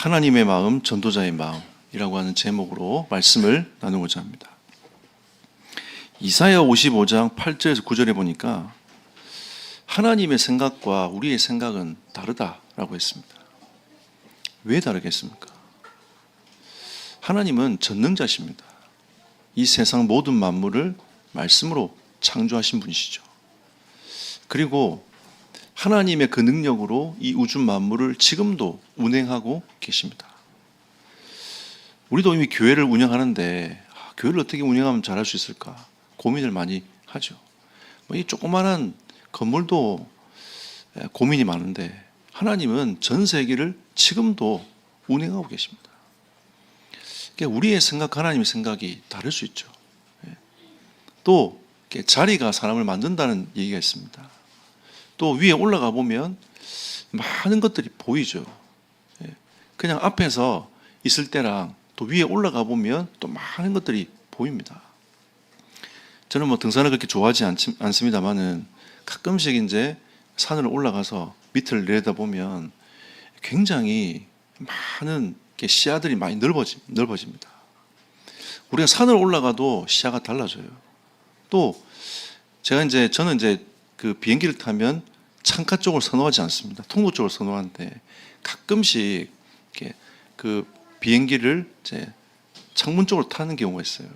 하나님의 마음, 전도자의 마음이라고 하는 제목으로 말씀을 나누고자 합니다. 이사야 55장 8절에서 9절에 보니까 하나님의 생각과 우리의 생각은 다르다라고 했습니다. 왜 다르겠습니까? 하나님은 전능자십니다. 이 세상 모든 만물을 말씀으로 창조하신 분이시죠. 그리고 하나님의 그 능력으로 이 우주 만물을 지금도 운행하고 계십니다. 우리도 이미 교회를 운영하는데 교회를 어떻게 운영하면 잘할 수 있을까 고민을 많이 하죠. 이 조그마한 건물도 고민이 많은데 하나님은 전 세계를 지금도 운행하고 계십니다. 그러니까 우리의 생각, 하나님의 생각이 다를 수 있죠. 또 자리가 사람을 만든다는 얘기가 있습니다. 또 위에 올라가 보면 많은 것들이 보이죠. 그냥 앞에서 있을 때랑 또 위에 올라가 보면 또 많은 것들이 보입니다. 저는 등산을 그렇게 좋아하지 않습니다만은 가끔씩 이제 산으로 올라가서 밑을 내려다보면 굉장히 많은 시야들이 많이 넓어집니다. 우리가 산을 올라가도 시야가 달라져요. 또 저는 이제 그 비행기를 타면 창가 쪽을 선호하지 않습니다. 통로 쪽을 선호하는데 가끔씩 이렇게 그 비행기를 이제 창문 쪽으로 타는 경우가 있어요.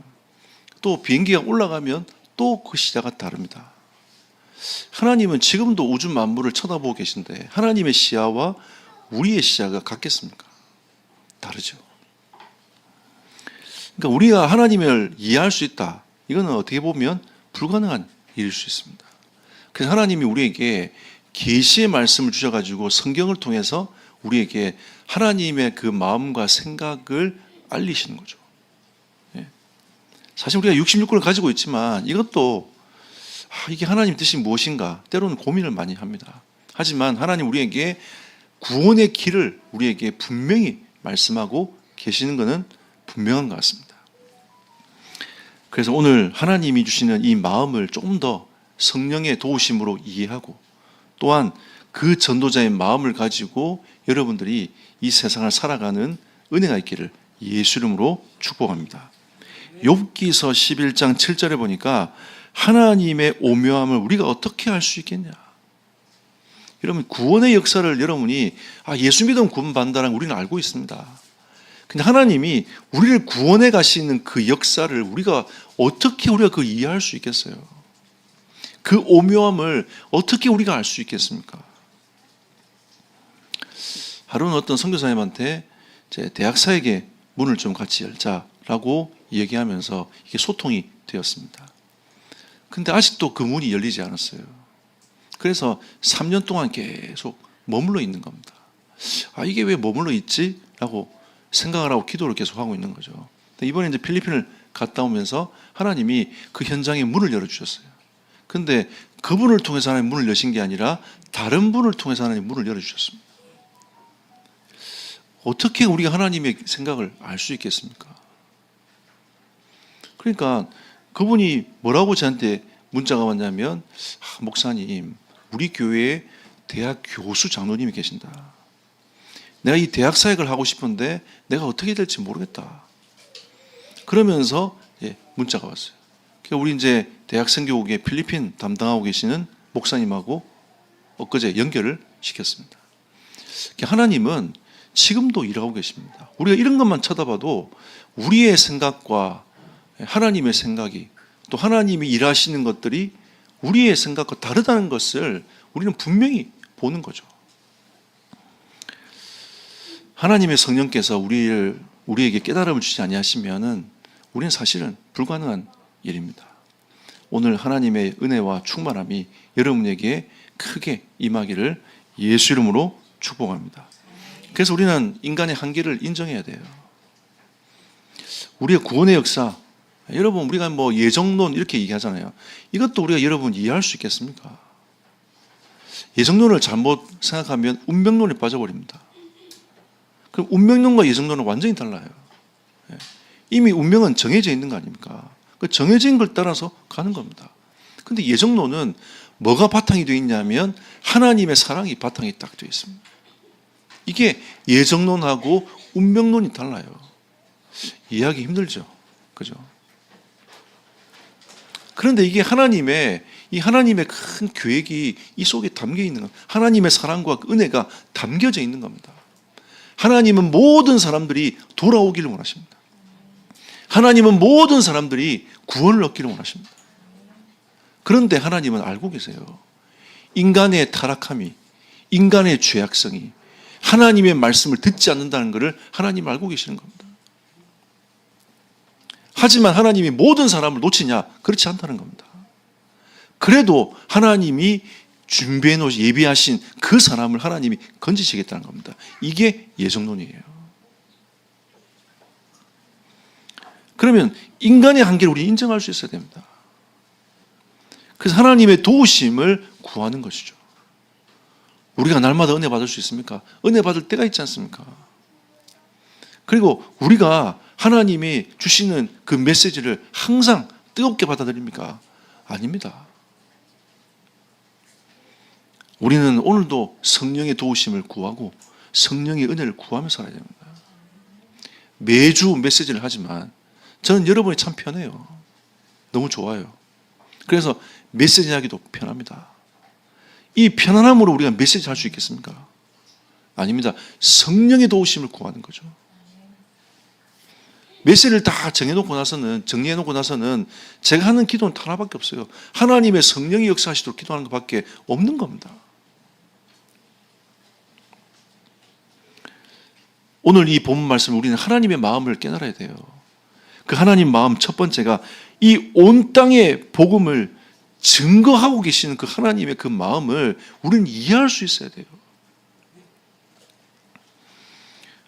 또 비행기가 올라가면 또 그 시야가 다릅니다. 하나님은 지금도 우주 만물을 쳐다보고 계신데 하나님의 시야와 우리의 시야가 같겠습니까? 다르죠. 그러니까 우리가 하나님을 이해할 수 있다. 이거는 어떻게 보면 불가능한 일일 수 있습니다. 그래서 하나님이 우리에게 계시의 말씀을 주셔가지고 성경을 통해서 우리에게 하나님의 그 마음과 생각을 알리시는 거죠. 사실 우리가 66권을 가지고 있지만 이것도 이게 하나님 뜻이 무엇인가 때로는 고민을 많이 합니다. 하지만 하나님 우리에게 구원의 길을 우리에게 분명히 말씀하고 계시는 것은 분명한 것 같습니다. 그래서 오늘 하나님이 주시는 이 마음을 조금 더 성령의 도우심으로 이해하고 또한 그 전도자의 마음을 가지고 여러분들이 이 세상을 살아가는 은혜가 있기를 예수 이름으로 축복합니다. 욥기서 11장 7절에 보니까 하나님의 오묘함을 우리가 어떻게 알 수 있겠냐. 여러분 구원의 역사를 여러분이 예수 믿으면 구원받는다는 우리는 알고 있습니다. 근데 하나님이 우리를 구원해 가시는 그 역사를 우리가 어떻게 우리가 이해할 수 있겠어요? 그 오묘함을 어떻게 우리가 알 수 있겠습니까? 하루는 어떤 선교사님한테 대학사에게 문을 좀 같이 열자라고 얘기하면서 이게 소통이 되었습니다. 근데 아직도 그 문이 열리지 않았어요. 그래서 3년 동안 계속 머물러 있는 겁니다. 이게 왜 머물러 있지? 라고 생각을 하고 기도를 계속 하고 있는 거죠. 이번에 이제 필리핀을 갔다 오면서 하나님이 그 현장에 문을 열어주셨어요. 근데 그분을 통해서 하나님 문을 여신 게 아니라 다른 분을 통해서 하나님 문을 열어주셨습니다. 어떻게 우리가 하나님의 생각을 알 수 있겠습니까? 그러니까 그분이 뭐라고 저한테 문자가 왔냐면 목사님 우리 교회에 대학 교수 장로님이 계신다. 내가 이 대학 사역을 하고 싶은데 내가 어떻게 될지 모르겠다. 그러면서 문자가 왔어요. 우리 이제 대학생교국에 필리핀 담당하고 계시는 목사님하고 엊그제 연결을 시켰습니다. 하나님은 지금도 일하고 계십니다. 우리가 이런 것만 쳐다봐도 우리의 생각과 하나님의 생각이 또 하나님이 일하시는 것들이 우리의 생각과 다르다는 것을 우리는 분명히 보는 거죠. 하나님의 성령께서 우리에게 깨달음을 주지 아니하시면은 우리는 사실은 불가능한 일입니다. 오늘 하나님의 은혜와 충만함이 여러분에게 크게 임하기를 예수 이름으로 축복합니다. 그래서 우리는 인간의 한계를 인정해야 돼요. 우리의 구원의 역사, 여러분 우리가 예정론 이렇게 얘기하잖아요. 이것도 우리가 여러분 이해할 수 있겠습니까? 예정론을 잘못 생각하면 운명론에 빠져버립니다. 그럼 운명론과 예정론은 완전히 달라요. 이미 운명은 정해져 있는 거 아닙니까? 그 정해진 걸 따라서 가는 겁니다. 근데 예정론은 뭐가 바탕이 되어 있냐면 하나님의 사랑이 바탕이 딱 되어 있습니다. 이게 예정론하고 운명론이 달라요. 이해하기 힘들죠. 그죠? 그런데 이게 하나님의 큰 계획이 이 속에 담겨 있는 겁니다. 하나님의 사랑과 은혜가 담겨져 있는 겁니다. 하나님은 모든 사람들이 돌아오기를 원하십니다. 하나님은 모든 사람들이 구원을 얻기를 원하십니다. 그런데 하나님은 알고 계세요. 인간의 타락함이, 인간의 죄악성이 하나님의 말씀을 듣지 않는다는 것을 하나님은 알고 계시는 겁니다. 하지만 하나님이 모든 사람을 놓치냐? 그렇지 않다는 겁니다. 그래도 하나님이 준비해 놓으신 예비하신 그 사람을 하나님이 건지시겠다는 겁니다. 이게 예정론이에요. 그러면 인간의 한계를 우리 인정할 수 있어야 됩니다. 그래서 하나님의 도우심을 구하는 것이죠. 우리가 날마다 은혜 받을 수 있습니까? 은혜 받을 때가 있지 않습니까? 그리고 우리가 하나님이 주시는 그 메시지를 항상 뜨겁게 받아들입니까? 아닙니다. 우리는 오늘도 성령의 도우심을 구하고 성령의 은혜를 구하며 살아야 됩니다. 매주 메시지를 하지만 저는 여러분이 참 편해요. 너무 좋아요. 그래서 메시지 하기도 편합니다. 이 편안함으로 우리가 메시지 할 수 있겠습니까? 아닙니다. 성령의 도우심을 구하는 거죠. 메시지를 다 정해놓고 나서는 제가 하는 기도는 하나밖에 없어요. 하나님의 성령이 역사하시도록 기도하는 것밖에 없는 겁니다. 오늘 이 본문 말씀을 우리는 하나님의 마음을 깨달아야 돼요. 그 하나님 마음 첫 번째가 이 온 땅의 복음을 증거하고 계시는 그 하나님의 그 마음을 우리는 이해할 수 있어야 돼요.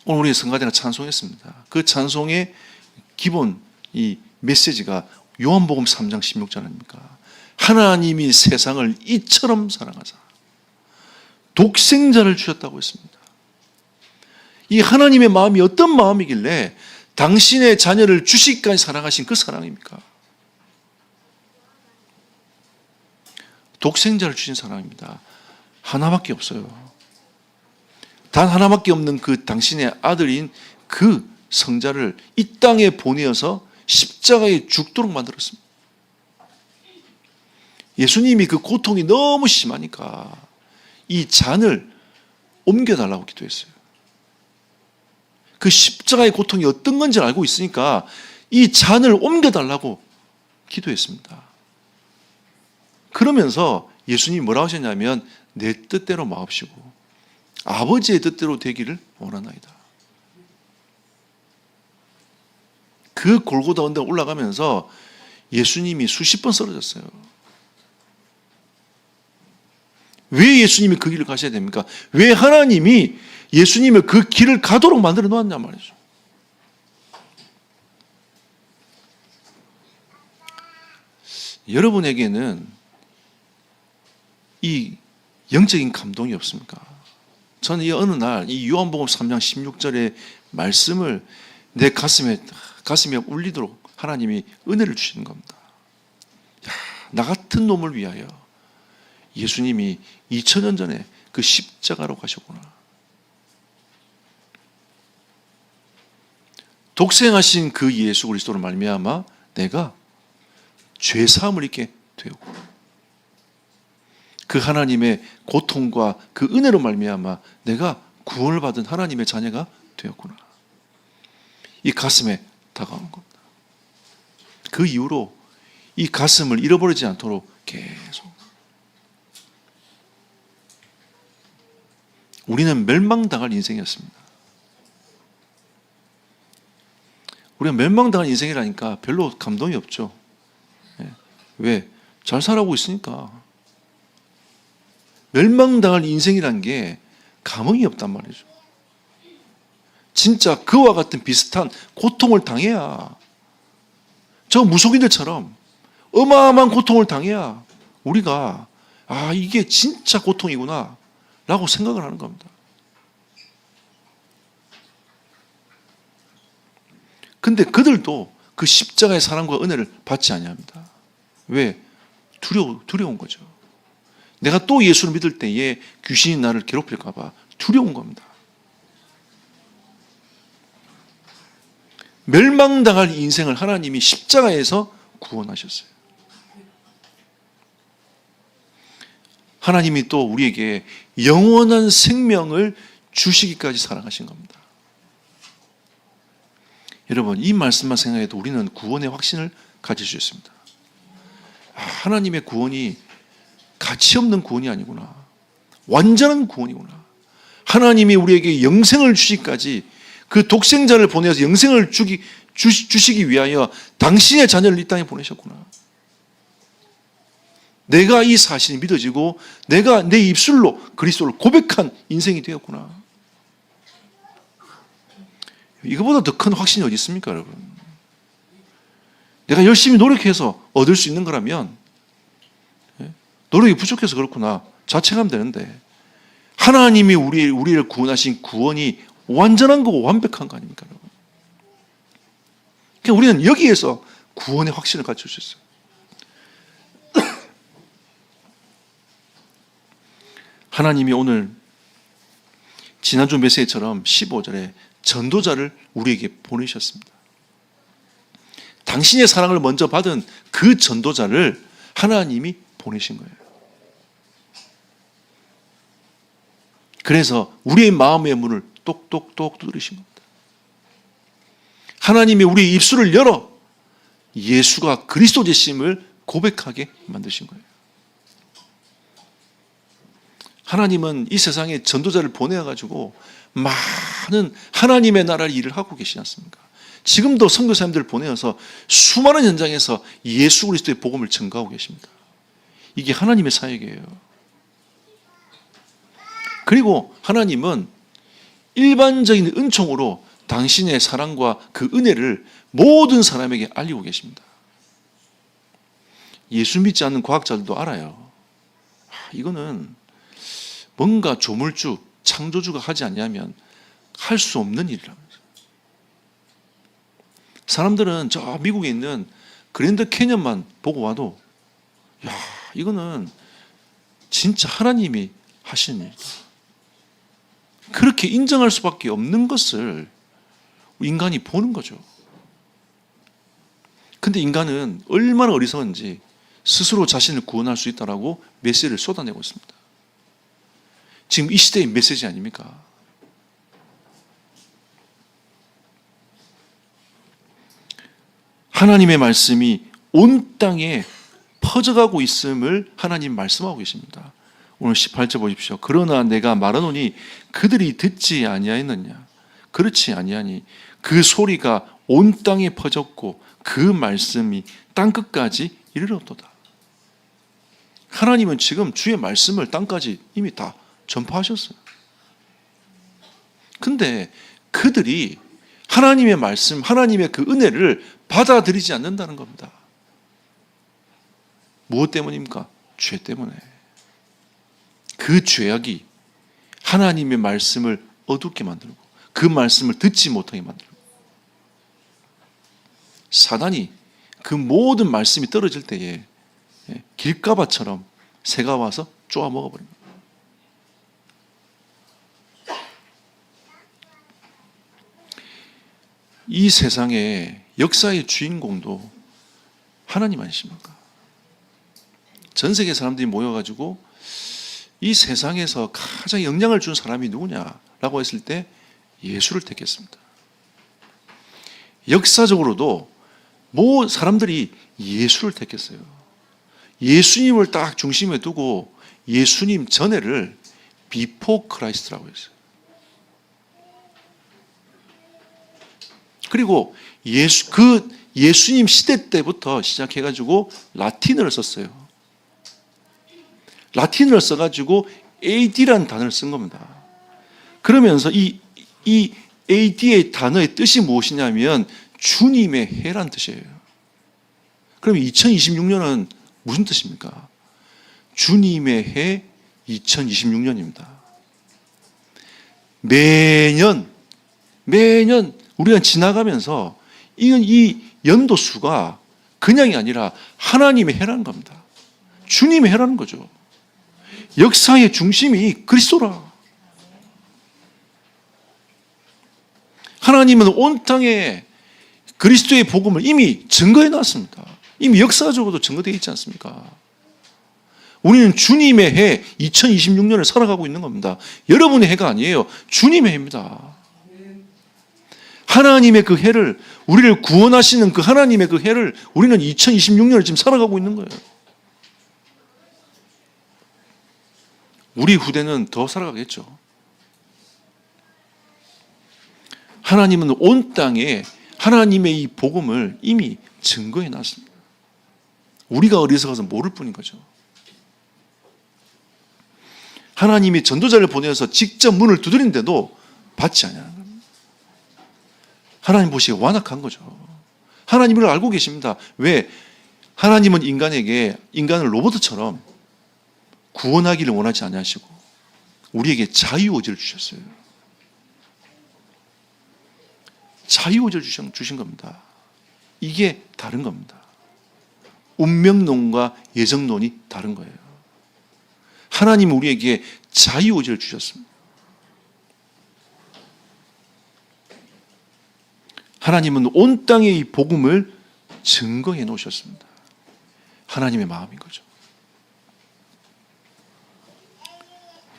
오늘 우리 성가대가 찬송했습니다. 그 찬송의 기본 이 메시지가 요한복음 3장 16절 아닙니까? 하나님이 세상을 이처럼 사랑하사 독생자를 주셨다고 했습니다. 이 하나님의 마음이 어떤 마음이길래 당신의 자녀를 주시기까지 사랑하신 그 사랑입니까? 독생자를 주신 사랑입니다. 하나밖에 없어요. 단 하나밖에 없는 그 당신의 아들인 그 성자를 이 땅에 보내어서 십자가에 죽도록 만들었습니다. 예수님이 그 고통이 너무 심하니까 이 잔을 옮겨달라고 기도했어요. 그 십자가의 고통이 어떤 건지 알고 있으니까 이 잔을 옮겨달라고 기도했습니다. 그러면서 예수님이 뭐라고 하셨냐면 내 뜻대로 마옵시고 아버지의 뜻대로 되기를 원하나이다. 그 골고다 언덕 올라가면서 예수님이 수십 번 쓰러졌어요. 왜 예수님이 그 길을 가셔야 됩니까? 왜 하나님이 예수님을 그 길을 가도록 만들어 놓았냐 말이죠. 여러분에게는 이 영적인 감동이 없습니까? 저는 이 어느 날 이 요한복음 3장 16절의 말씀을 내 가슴에 울리도록 하나님이 은혜를 주시는 겁니다. 야, 나 같은 놈을 위하여 예수님이 2000년 전에 그 십자가로 가셨구나. 독생하신 그 예수 그리스도로 말미암아 내가 죄 사함을 입게 되었고 그 하나님의 고통과 그 은혜로 말미암아 내가 구원을 받은 하나님의 자녀가 되었구나. 이 가슴에 다가온 겁니다. 그 이후로 이 가슴을 잃어버리지 않도록 계속 우리는 멸망당할 인생이었습니다. 우리가 멸망당할 인생이라니까 별로 감동이 없죠. 왜? 잘 살아오고 있으니까. 멸망당할 인생이란 게 감흥이 없단 말이죠. 진짜 그와 같은 비슷한 고통을 당해야, 저 무속인들처럼 어마어마한 고통을 당해야 우리가 아 이게 진짜 고통이구나 라고 생각을 하는 겁니다. 근데 그들도 그 십자가의 사랑과 은혜를 받지 아니합니다. 왜? 두려운 거죠. 내가 또 예수를 믿을 때에 귀신이 나를 괴롭힐까 봐 두려운 겁니다. 멸망당할 인생을 하나님이 십자가에서 구원하셨어요. 하나님이 또 우리에게 영원한 생명을 주시기까지 사랑하신 겁니다. 여러분, 이 말씀만 생각해도 우리는 구원의 확신을 가질 수 있습니다. 하나님의 구원이 가치 없는 구원이 아니구나. 완전한 구원이구나. 하나님이 우리에게 영생을 주시기까지 그 독생자를 보내서 영생을 주시기 위하여 당신의 자녀를 이 땅에 보내셨구나. 내가 이 사실이 믿어지고 내가 내 입술로 그리스도를 고백한 인생이 되었구나. 이거보다 더 큰 확신이 어디 있습니까, 여러분? 내가 열심히 노력해서 얻을 수 있는 거라면 노력이 부족해서 그렇구나 자책하면 되는데, 하나님이 우리를 구원하신 구원이 완전한 거고 완벽한 거 아닙니까, 여러분? 그러니까 우리는 여기에서 구원의 확신을 가질 수 있어요. 하나님이 오늘 지난주 메시지처럼 15절에 전도자를 우리에게 보내셨습니다. 당신의 사랑을 먼저 받은 그 전도자를 하나님이 보내신 거예요. 그래서 우리의 마음의 문을 똑똑똑 두드리신 겁니다. 하나님이 우리의 입술을 열어 예수가 그리스도 되심을 고백하게 만드신 거예요. 하나님은 이 세상에 전도자를 보내가지고 많은 하나님의 나라의 일을 하고 계시지 않습니까? 지금도 선교사님들을 보내어서 수많은 현장에서 예수 그리스도의 복음을 전가하고 계십니다. 이게 하나님의 사역이에요. 그리고 하나님은 일반적인 은총으로 당신의 사랑과 그 은혜를 모든 사람에게 알리고 계십니다. 예수 믿지 않는 과학자들도 알아요. 이거는 뭔가 조물주, 창조주가 하지 않냐면 할 수 없는 일이라면서요. 사람들은 저 미국에 있는 그랜드 캐년만 보고 와도 야, 이거는 진짜 하나님이 하시는 일이다. 그렇게 인정할 수밖에 없는 것을 인간이 보는 거죠. 근데 인간은 얼마나 어리석은지 스스로 자신을 구원할 수 있다라고 메시지를 쏟아내고 있습니다. 지금 이 시대의 메시지 아닙니까? 하나님의 말씀이 온 땅에 퍼져가고 있음을 하나님 말씀하고 계십니다. 오늘 18절 보십시오. 그러나 내가 말하노니 그들이 듣지 아니하였느냐? 그렇지 아니하니 그 소리가 온 땅에 퍼졌고 그 말씀이 땅끝까지 이르렀도다. 하나님은 지금 주의 말씀을 땅까지 이미 다 전파하셨어요. 근데 그들이 하나님의 말씀, 하나님의 그 은혜를 받아들이지 않는다는 겁니다. 무엇 때문입니까? 죄 때문에. 그 죄악이 하나님의 말씀을 어둡게 만들고 그 말씀을 듣지 못하게 만들고, 사단이 그 모든 말씀이 떨어질 때에 길가바처럼 새가 와서 쪼아 먹어버립니다. 이 세상의 역사의 주인공도 하나님 아니십니까? 전 세계 사람들이 모여가지고 이 세상에서 가장 영향을 준 사람이 누구냐라고 했을 때 예수를 택했습니다. 역사적으로도 사람들이 예수를 택했어요. 예수님을 딱 중심에 두고 예수님 전에를 비포 크라이스트라고 했어요. 그리고 예수님 시대 때부터 시작해가지고 라틴어를 썼어요. 라틴어를 써가지고 AD라는 단어를 쓴 겁니다. 그러면서 이 AD의 단어의 뜻이 무엇이냐면 주님의 해란 뜻이에요. 그럼 2026년은 무슨 뜻입니까? 주님의 해 2026년입니다. 매년 우리가 지나가면서 이 연도수가 그냥이 아니라 하나님의 해라는 겁니다. 주님의 해라는 거죠. 역사의 중심이 그리스도라. 하나님은 온 땅에 그리스도의 복음을 이미 증거해 놨습니다. 이미 역사적으로도 증거되어 있지 않습니까? 우리는 주님의 해 2026년을 살아가고 있는 겁니다. 여러분의 해가 아니에요. 주님의 해입니다. 하나님의 그 해를, 우리를 구원하시는 그 하나님의 그 해를 우리는 2026년을 지금 살아가고 있는 거예요. 우리 후대는 더 살아가겠죠. 하나님은 온 땅에 하나님의 이 복음을 이미 증거해 놨습니다. 우리가 어리석어서 모를 뿐인 거죠. 하나님이 전도자를 보내서 직접 문을 두드리는데도 받지 않냐는 겁니다. 하나님 보시기에 완악한 거죠. 하나님을 알고 계십니다. 왜? 하나님은 인간을 로봇처럼 구원하기를 원하지 않으시고 우리에게 자유의지를 주셨어요. 자유의지를 주신 겁니다. 이게 다른 겁니다. 운명론과 예정론이 다른 거예요. 하나님은 우리에게 자유의지를 주셨습니다. 하나님은 온 땅의 이 복음을 증거해 놓으셨습니다. 하나님의 마음인 거죠.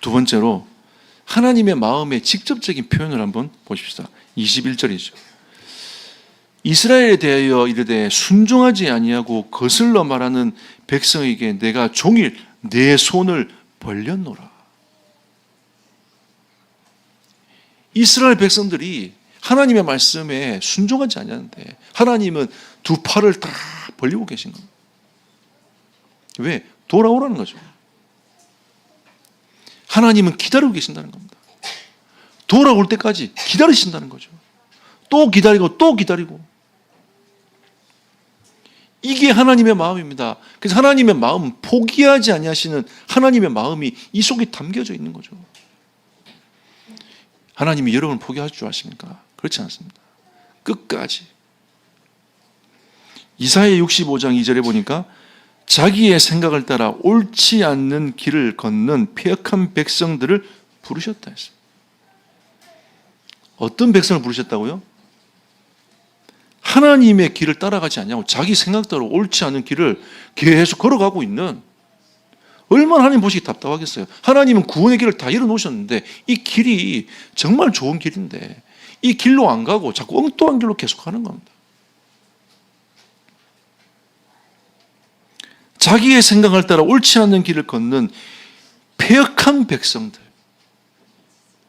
두 번째로 하나님의 마음의 직접적인 표현을 한번 보십시다. 21절이죠. 이스라엘에 대하여 이르되 순종하지 아니하고 거슬러 말하는 백성에게 내가 종일 내 손을 벌렸노라. 이스라엘 백성들이 하나님의 말씀에 순종하지 않았는데 하나님은 두 팔을 다 벌리고 계신 겁니다. 왜? 돌아오라는 거죠. 하나님은 기다리고 계신다는 겁니다. 돌아올 때까지 기다리신다는 거죠. 또 기다리고 또 기다리고. 이게 하나님의 마음입니다. 그래서 하나님의 마음은 포기하지 아니하시는 하나님의 마음이 이 속에 담겨져 있는 거죠. 하나님이 여러분을 포기할 줄 아십니까? 그렇지 않습니다. 끝까지. 이사야 65장 2절에 보니까 자기의 생각을 따라 옳지 않는 길을 걷는 패역한 백성들을 부르셨다 했어요. 어떤 백성을 부르셨다고요? 하나님의 길을 따라가지 않냐고 자기 생각대로 옳지 않은 길을 계속 걸어가고 있는, 얼마나 하나님 보시기 답답하겠어요. 하나님은 구원의 길을 다 열어놓으셨는데 이 길이 정말 좋은 길인데 이 길로 안 가고 자꾸 엉뚱한 길로 계속 가는 겁니다. 자기의 생각을 따라 옳지 않는 길을 걷는 패역한 백성들.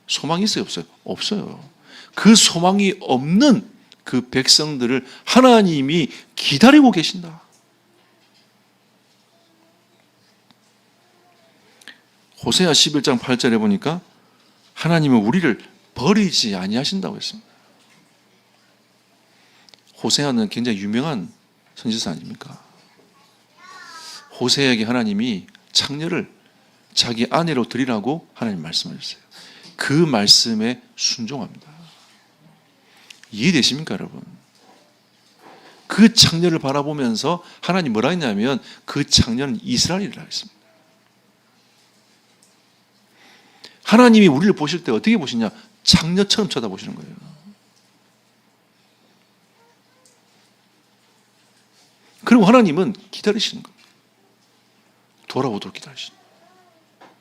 소망이 있어요? 없어요? 없어요. 그 소망이 없는 그 백성들을 하나님이 기다리고 계신다. 호세아 11장 8절에 보니까 하나님은 우리를 버리지 아니하신다고 했습니다. 호세아는 굉장히 유명한 선지자 아닙니까? 호세아에게 하나님이 창녀를 자기 아내로 드리라고 하나님 말씀하셨어요. 그 말씀에 순종합니다. 이해되십니까, 여러분? 그 창녀를 바라보면서 하나님 뭐라 했냐면 그 창녀는 이스라엘이라고 했습니다. 하나님이 우리를 보실 때 어떻게 보시냐? 창녀처럼 쳐다보시는 거예요. 그리고 하나님은 기다리시는 겁니다. 돌아오도록 기다리시는 거예요.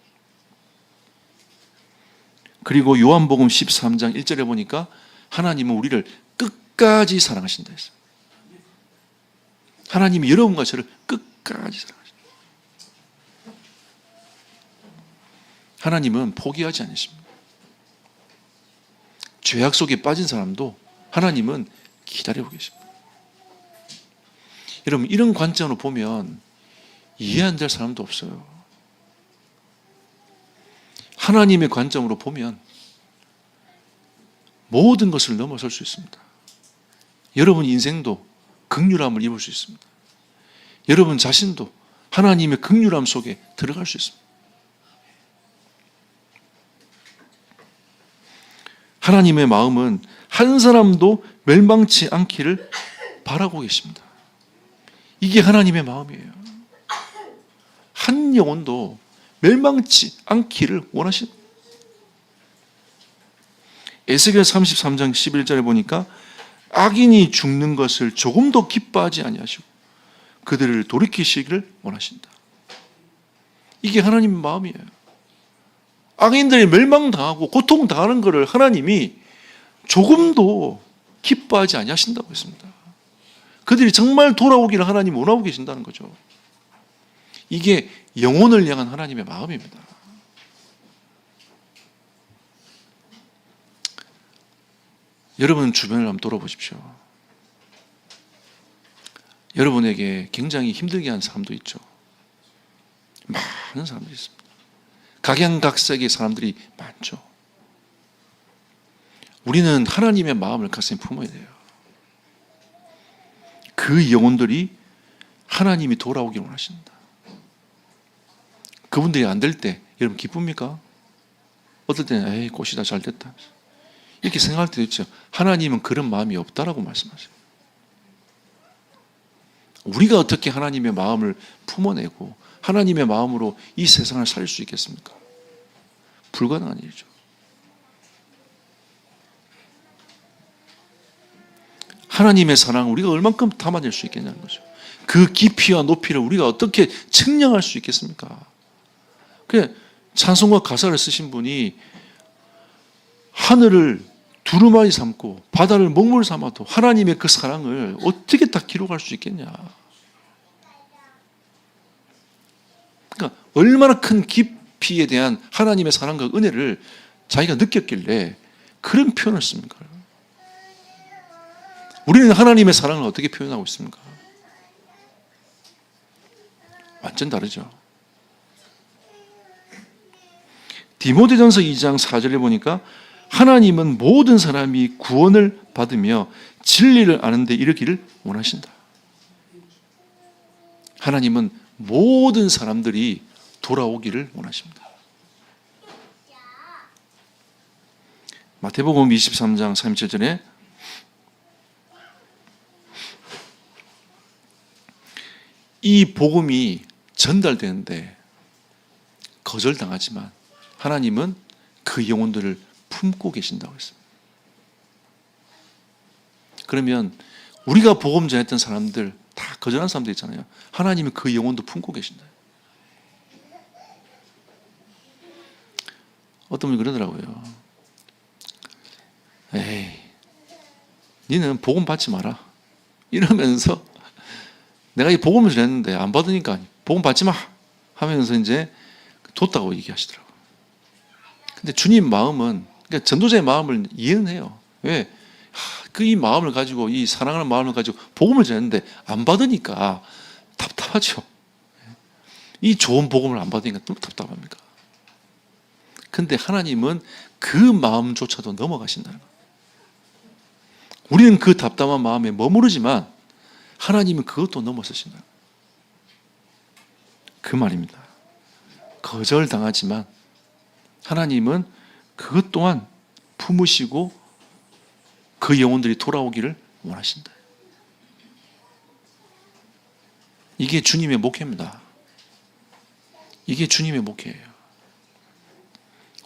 그리고 요한복음 13장 1절에 보니까 하나님은 우리를 끝까지 사랑하신다 했어요. 하나님이 여러분과 저를 끝까지 사랑하신다. 하나님은 포기하지 않으십니다. 죄악 속에 빠진 사람도 하나님은 기다리고 계십니다. 여러분, 이런 관점으로 보면 이해 안 될 사람도 없어요. 하나님의 관점으로 보면 모든 것을 넘어설 수 있습니다. 여러분 인생도 긍휼함을 입을 수 있습니다. 여러분 자신도 하나님의 긍휼함 속에 들어갈 수 있습니다. 하나님의 마음은 한 사람도 멸망치 않기를 바라고 계십니다. 이게 하나님의 마음이에요. 한 영혼도 멸망치 않기를 원하십니다. 에스겔 33장 11절에 보니까 악인이 죽는 것을 조금도 기뻐하지 아니하시고 그들을 돌이키시기를 원하신다. 이게 하나님의 마음이에요. 악인들이 멸망당하고 고통당하는 것을 하나님이 조금도 기뻐하지 아니하신다고 했습니다. 그들이 정말 돌아오기를 하나님 원하고 계신다는 거죠. 이게 영혼을 향한 하나님의 마음입니다. 여러분 주변을 한번 돌아보십시오. 여러분에게 굉장히 힘들게 하는 사람도 있죠. 많은 사람들이 있습니다. 각양각색의 사람들이 많죠. 우리는 하나님의 마음을 가슴에 품어야 돼요. 그 영혼들이 하나님이 돌아오길 원하신다. 그분들이 안 될 때 여러분 기쁩니까? 어떨 때는 에이 꽃이다 잘 됐다 이렇게 생각할 때도 있죠. 하나님은 그런 마음이 없다라고 말씀하세요. 우리가 어떻게 하나님의 마음을 품어내고 하나님의 마음으로 이 세상을 살릴 수 있겠습니까? 불가능한 일이죠. 하나님의 사랑을 우리가 얼만큼 담아낼 수 있겠냐는 거죠. 그 깊이와 높이를 우리가 어떻게 측량할 수 있겠습니까? 그 찬송가 가사를 쓰신 분이 하늘을 두루마리 삼고 바다를 먹물 삼아도 하나님의 그 사랑을 어떻게 다 기록할 수 있겠냐. 그러니까 얼마나 큰 깊이에 대한 하나님의 사랑과 은혜를 자기가 느꼈길래 그런 표현을 씁니까? 우리는 하나님의 사랑을 어떻게 표현하고 있습니까? 완전 다르죠. 디모데전서 2장 4절에 보니까 하나님은 모든 사람이 구원을 받으며 진리를 아는 데 이르기를 원하신다. 하나님은 모든 사람들이 돌아오기를 원하십니다. 마태복음 23장 37절에 이 복음이 전달되는데 거절당하지만 하나님은 그 영혼들을 품고 계신다고 했습니다. 그러면 우리가 복음 전했던 사람들 다 거절한 사람들 있잖아요. 하나님은 그 영혼도 품고 계신다. 어떤 분이 그러더라고요. 에이, 니는 복음 받지 마라. 이러면서 내가 이 복음을 전했는데 안 받으니까 복음 받지 마 하면서 이제 뒀다고 얘기하시더라고요. 근데 주님 마음은, 그러니까 전도자의 마음을 이해는 해요. 왜? 그 이 마음을 가지고, 이 사랑하는 마음을 가지고 복음을 전했는데 안 받으니까 답답하죠. 이 좋은 복음을 안 받으니까 너무 답답합니까? 근데 하나님은 그 마음조차도 넘어가신다는 거예요. 우리는 그 답답한 마음에 머무르지만 하나님은 그것도 넘어서신다. 그 말입니다. 거절당하지만 하나님은 그것 또한 품으시고 그 영혼들이 돌아오기를 원하신다. 이게 주님의 목회입니다. 이게 주님의 목회예요.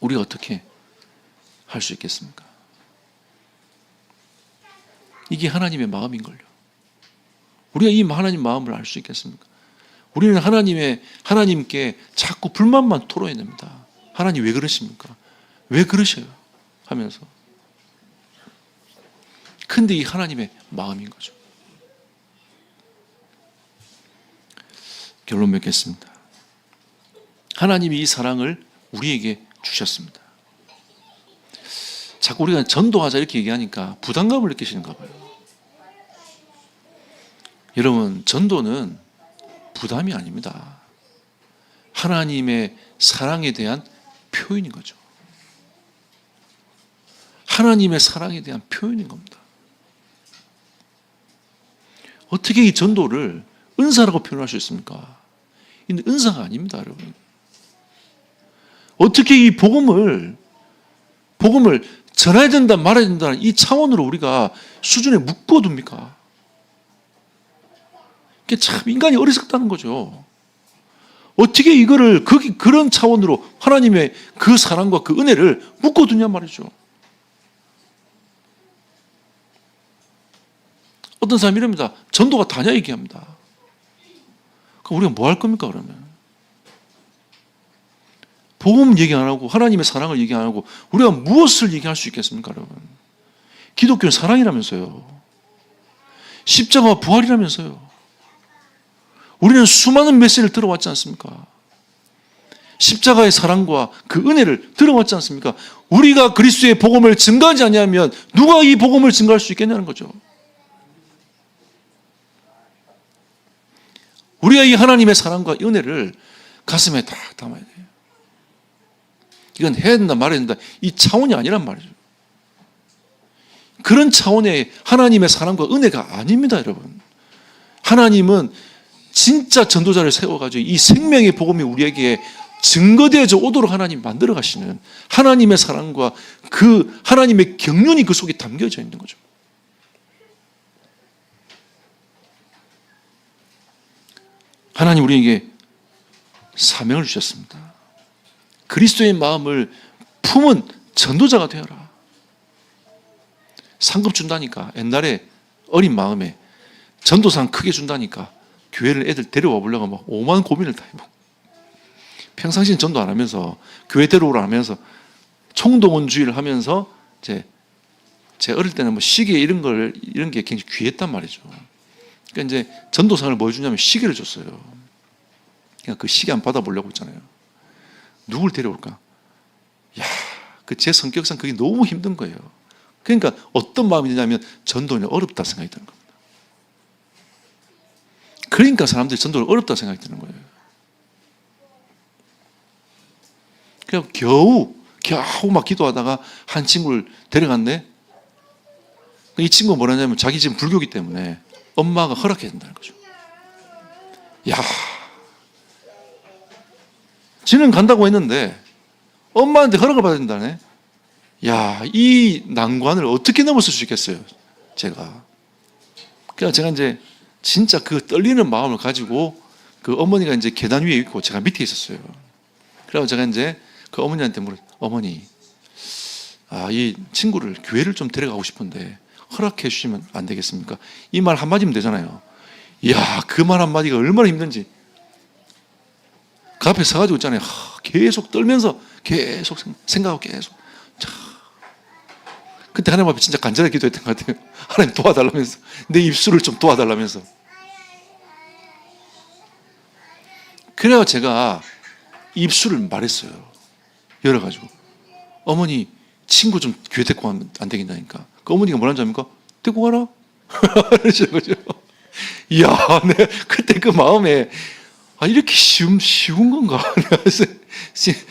우리가 어떻게 할 수 있겠습니까? 이게 하나님의 마음인걸요. 우리가 이 하나님 마음을 알 수 있겠습니까? 우리는 하나님께 자꾸 불만만 토로해냅니다. 하나님 왜 그러십니까? 왜 그러셔요? 하면서. 근데 이 하나님의 마음인 거죠. 결론 맺겠습니다. 하나님이 이 사랑을 우리에게 주셨습니다. 자꾸 우리가 전도하자 이렇게 얘기하니까 부담감을 느끼시는가 봐요. 여러분, 전도는 부담이 아닙니다. 하나님의 사랑에 대한 표현인 거죠. 하나님의 사랑에 대한 표현인 겁니다. 어떻게 이 전도를 은사라고 표현할 수 있습니까? 이는 은사가 아닙니다, 여러분. 어떻게 이 복음을 전해야 된다 말아야 된다는 이 차원으로 우리가 수준에 묶어둡니까? 이게 참 인간이 어리석다는 거죠. 어떻게 이거를 그런 차원으로 하나님의 그 사랑과 그 은혜를 묶어두냐 말이죠. 어떤 사람이 이럽니다. 전도가 다냐 얘기합니다. 그럼 우리가 뭐 할 겁니까 그러면? 복음 얘기 안 하고 하나님의 사랑을 얘기 안 하고 우리가 무엇을 얘기할 수 있겠습니까 여러분? 기독교는 사랑이라면서요. 십자가와 부활이라면서요. 우리는 수많은 메시지를 들어왔지 않습니까? 십자가의 사랑과 그 은혜를 들어왔지 않습니까? 우리가 그리스도의 복음을 증거하지 않냐면 누가 이 복음을 증거할 수 있겠냐는 거죠. 우리가 이 하나님의 사랑과 은혜를 가슴에 다 담아야 돼요. 이건 해야 된다 말아야 된다 이 차원이 아니란 말이죠. 그런 차원의 하나님의 사랑과 은혜가 아닙니다 여러분. 하나님은 진짜 전도자를 세워가지고 이 생명의 복음이 우리에게 증거되어져 오도록 하나님 만들어 가시는 하나님의 사랑과 그 하나님의 경륜이 그 속에 담겨져 있는 거죠. 하나님 우리에게 사명을 주셨습니다. 그리스도의 마음을 품은 전도자가 되어라. 상급 준다니까. 옛날에 어린 마음에 전도상 크게 준다니까 교회를 애들 데려와 보려고 막 오만 고민을 다 해보고 평상시엔 전도 안 하면서 교회 데려오라 하면서 총동원주의를 하면서 제 어릴 때는 뭐 시계 이런 게 굉장히 귀했단 말이죠. 그러니까 이제 전도상을 뭐 해주냐면 시계를 줬어요. 그러니까 그 시계 한번 받아보려고 했잖아요. 누굴 데려올까? 야, 그 제 성격상 그게 너무 힘든 거예요. 그러니까 어떤 마음이 드냐면 전도는 어렵다 생각이 드는 겁니다. 그러니까 사람들이 전도를 어렵다 생각이 드는 거예요. 그냥 겨우 막 기도하다가 한 친구를 데려갔네. 이 친구가 뭐라냐면 자기 지금 불교기 때문에 엄마가 허락해야 된다는 거죠. 야, 지는 간다고 했는데 엄마한테 허락을 받아야 된다네. 야, 이 난관을 어떻게 넘어설 수 있겠어요, 제가. 그래서 제가 이제 진짜 그 떨리는 마음을 가지고 그 어머니가 이제 계단 위에 있고 제가 밑에 있었어요. 그래서 제가 이제 그 어머니한테 어머니, 이 친구를 교회를 좀 데려가고 싶은데 허락해 주시면 안 되겠습니까? 이 말 한마디면 되잖아요. 이야, 그 말 한마디가 얼마나 힘든지. 그 앞에 서가지고 있잖아요. 계속 떨면서 계속 생각하고 계속. 그때 하나님 앞에 진짜 간절하게 기도했던 것 같아요. 하나님 도와달라면서. 내 입술을 좀 도와달라면서. 그래야 제가 입술을 말했어요. 열어가지고. 어머니, 친구 좀 교회 데리고 가면 안 되겠다니까. 그 어머니가 뭐라는 줄 압니까? 데리고 가라. 그러시는 거죠. 이야, 네, 그때 그 마음에, 이렇게 쉬운 건가?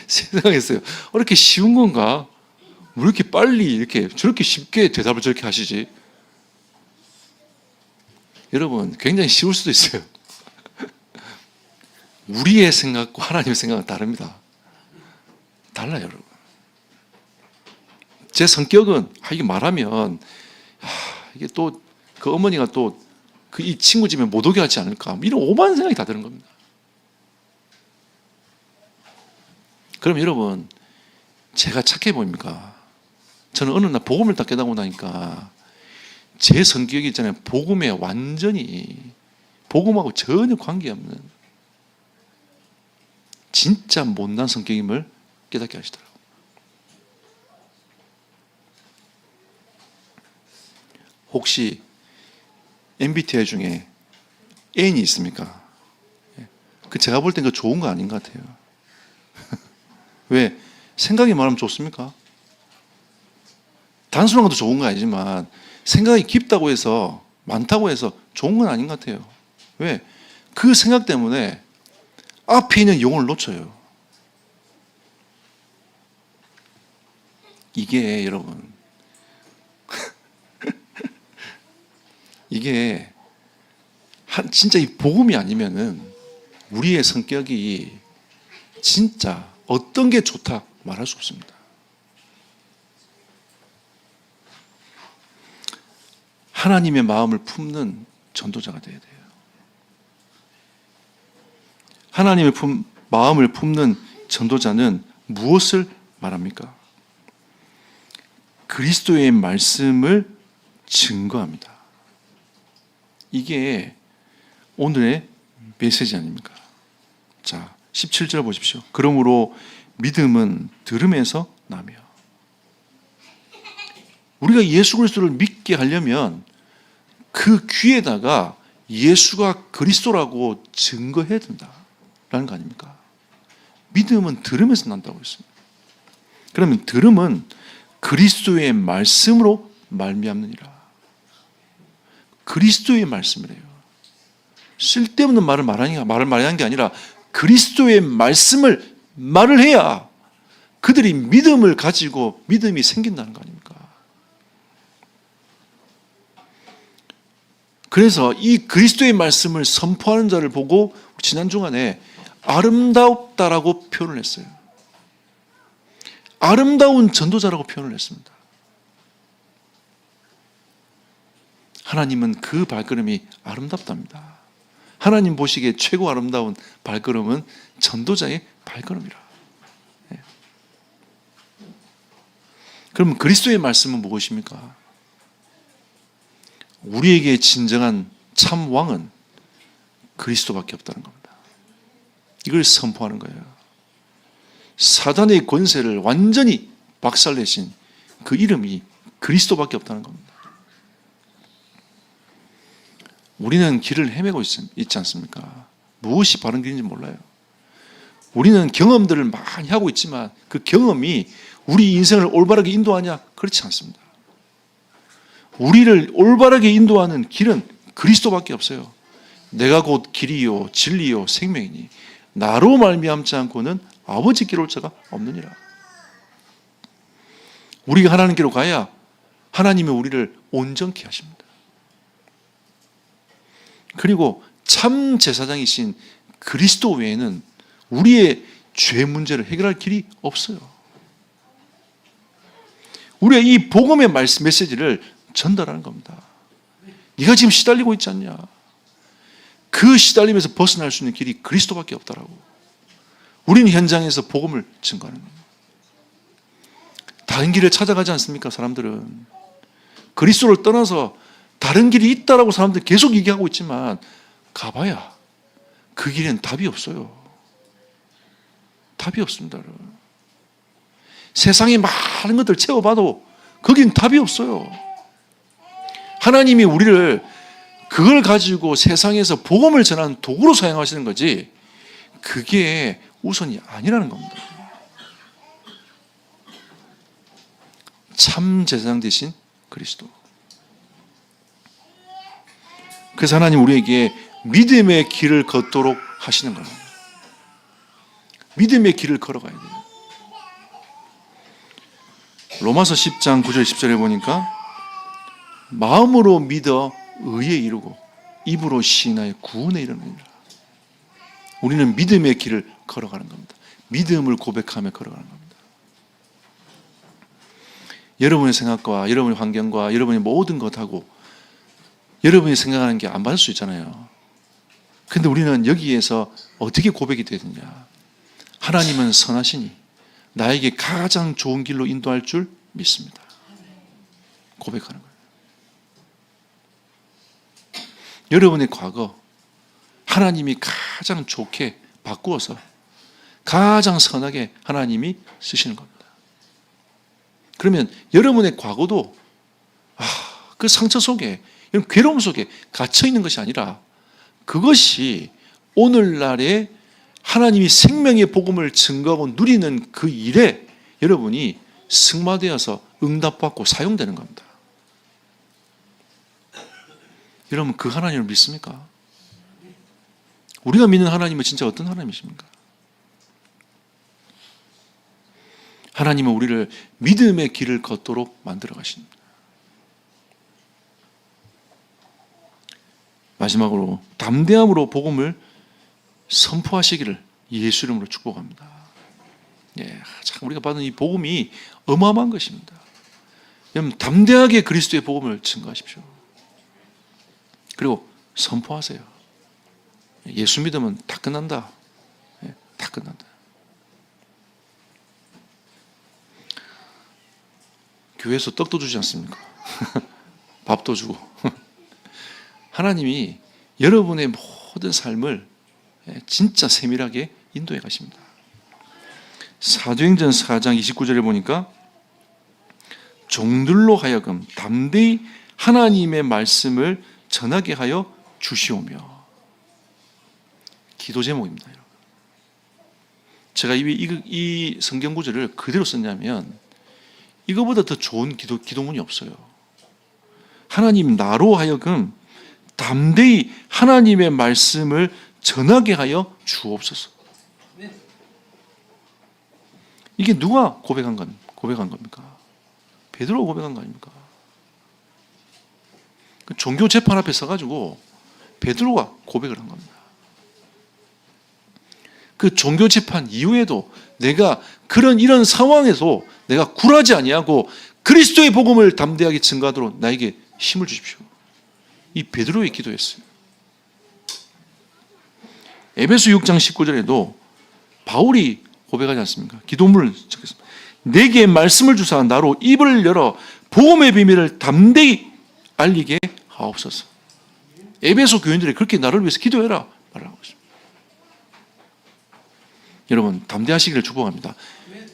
생각했어요. 이렇게 쉬운 건가? 왜 이렇게 빨리 이렇게 저렇게 쉽게 대답을 저렇게 하시지? 여러분, 굉장히 쉬울 수도 있어요. 우리의 생각과 하나님의 생각은 다릅니다. 달라요, 여러분. 제 성격은 이게 말하면 이게 또 그 어머니가 또 그 이 친구 집에 못 오게 하지 않을까 이런 오만 생각이 다 드는 겁니다. 그럼 여러분, 제가 착해 보입니까? 저는 어느 날 복음을 딱 깨닫고 나니까 제 성격이 있잖아요. 복음에 완전히 복음하고 전혀 관계없는 진짜 못난 성격임을 깨닫게 하시더라고요. 혹시 MBTI 중에 N이 있습니까? 그 제가 볼 땐 그 좋은 거 아닌 것 같아요. 왜? 생각이 많으면 좋습니까? 단순한 것도 좋은 건 아니지만 생각이 깊다고 해서 많다고 해서 좋은 건 아닌 것 같아요. 왜? 그 생각 때문에 앞에 있는 영혼을 놓쳐요. 이게 여러분 이게 진짜 이 복음이 아니면은 우리의 성격이 진짜 어떤 게 좋다 말할 수 없습니다. 하나님의 마음을 품는 전도자가 되어야 돼요. 하나님의 마음을 품는 전도자는 무엇을 말합니까? 그리스도의 말씀을 증거합니다. 이게 오늘의 메시지 아닙니까? 자, 17절 보십시오. 그러므로 믿음은 들음에서 나며. 우리가 예수 그리스도를 믿게 하려면 그 귀에다가 예수가 그리스도라고 증거해야 된다라는 거 아닙니까? 믿음은 들음에서 난다고 했습니다. 그러면 들음은 그리스도의 말씀으로 말미암느니라. 그리스도의 말씀이래요. 쓸데없는 말을 말하는 게 아니라 그리스도의 말씀을 말을 해야 그들이 믿음을 가지고 믿음이 생긴다는 거 아닙니까? 그래서 이 그리스도의 말씀을 선포하는 자를 보고 지난 주간에 아름답다라고 표현을 했어요. 아름다운 전도자라고 표현을 했습니다. 하나님은 그 발걸음이 아름답답니다. 하나님 보시기에 최고 아름다운 발걸음은 전도자의 발걸음이라. 그럼 그리스도의 말씀은 무엇입니까? 우리에게 진정한 참 왕은 그리스도밖에 없다는 겁니다. 이걸 선포하는 거예요. 사단의 권세를 완전히 박살내신 그 이름이 그리스도밖에 없다는 겁니다. 우리는 길을 헤매고 있지 않습니까? 무엇이 바른 길인지 몰라요. 우리는 경험들을 많이 하고 있지만 그 경험이 우리 인생을 올바르게 인도하냐? 그렇지 않습니다. 우리를 올바르게 인도하는 길은 그리스도밖에 없어요. 내가 곧 길이요 진리요 생명이니 나로 말미암지 않고는 아버지께로 올 자가 없느니라. 우리가 하나님께로 가야 하나님이 우리를 온전케 하십니다. 그리고 참 제사장이신 그리스도 외에는 우리의 죄 문제를 해결할 길이 없어요. 우리가 이 복음의 메시지를 전달하는 겁니다. 네가 지금 시달리고 있지 않냐? 그 시달림에서 벗어날 수 있는 길이 그리스도밖에 없다라고. 우리는 현장에서 복음을 증거하는 겁니다. 다른 길을 찾아가지 않습니까? 사람들은 그리스도를 떠나서 다른 길이 있다라고 사람들이 계속 얘기하고 있지만 가봐야 그 길엔 답이 없어요. 답이 없습니다. 세상에 많은 것들 채워봐도 거긴 답이 없어요. 하나님이 우리를 그걸 가지고 세상에서 복음을 전하는 도구로 사용하시는 거지 그게 우선이 아니라는 겁니다. 참 제사장 되신 그리스도. 그래서 하나님 우리에게 믿음의 길을 걷도록 하시는 겁니다. 믿음의 길을 걸어가야 돼요. 로마서 10장 9절 10절에 보니까 마음으로 믿어 의에 이르고 입으로 시인하여 구원에 이르느니라. 우리는 믿음의 길을 걸어가는 겁니다. 믿음을 고백하며 걸어가는 겁니다. 여러분의 생각과 여러분의 환경과 여러분의 모든 것하고 여러분이 생각하는 게 안 맞을 수 있잖아요. 근데 우리는 여기에서 어떻게 고백이 되느냐? 하나님은 선하시니 나에게 가장 좋은 길로 인도할 줄 믿습니다. 고백하는 거예요. 여러분의 과거 하나님이 가장 좋게 바꾸어서 가장 선하게 하나님이 쓰시는 겁니다. 그러면 여러분의 과거도 그 상처 속에 괴로움 속에 갇혀 있는 것이 아니라 그것이 오늘날의 하나님이 생명의 복음을 증거하고 누리는 그 일에 여러분이 승마되어서 응답받고 사용되는 겁니다. 여러분 그 하나님을 믿습니까? 우리가 믿는 하나님은 진짜 어떤 하나님이십니까? 하나님은 우리를 믿음의 길을 걷도록 만들어 가십니다. 마지막으로 담대함으로 복음을 선포하시기를 예수 이름으로 축복합니다. 참 우리가 받은 이 복음이 어마어마한 것입니다. 여러분 담대하게 그리스도의 복음을 증거하십시오. 그리고 선포하세요. 예수 믿으면 다 끝난다. 다 끝난다. 교회에서 떡도 주지 않습니까? 밥도 주고 하나님이 여러분의 모든 삶을 진짜 세밀하게 인도해 가십니다. 사도행전 4장 29절에 보니까 종들로 하여금 담대히 하나님의 말씀을 전하게 하여 주시오며. 기도 제목입니다. 여러분. 제가 이 성경 구절을 그대로 썼냐면 이거보다 더 좋은 기도문이 없어요. 하나님 나로 하여금 담대히 하나님의 말씀을 전하게 하여 주옵소서. 이게 누가 고백한 겁니까? 베드로가 고백한 거 아닙니까? 그 종교 재판 앞에 서가지고 베드로가 고백을 한 겁니다. 그 종교 재판 이후에도 내가 이런 상황에서 내가 굴하지 아니하고 그리스도의 복음을 담대하게 증거하도록 나에게 힘을 주십시오. 이 베드로의 기도였어요. 에베소 6장 19절에도 바울이 고백하지 않습니까? 기도문을 적겠습니다. 내게 말씀을 주사 나로 입을 열어 복음의 비밀을 담대히 알리게 하옵소서. 에베소 교인들이 그렇게 나를 위해서 기도해라 말하고 있습니다. 여러분 담대하시기를 축복합니다.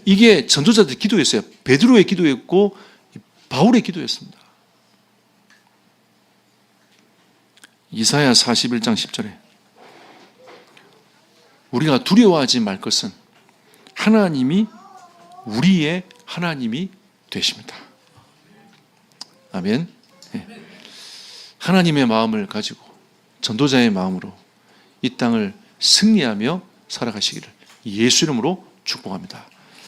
이게 전도자들 기도였어요. 베드로의 기도였고 바울의 기도였습니다. 이사야 41장 10절에 우리가 두려워하지 말 것은 하나님이 우리의 하나님이 되십니다. 아멘. 네. 하나님의 마음을 가지고 전도자의 마음으로 이 땅을 승리하며 살아가시기를 예수 이름으로 축복합니다.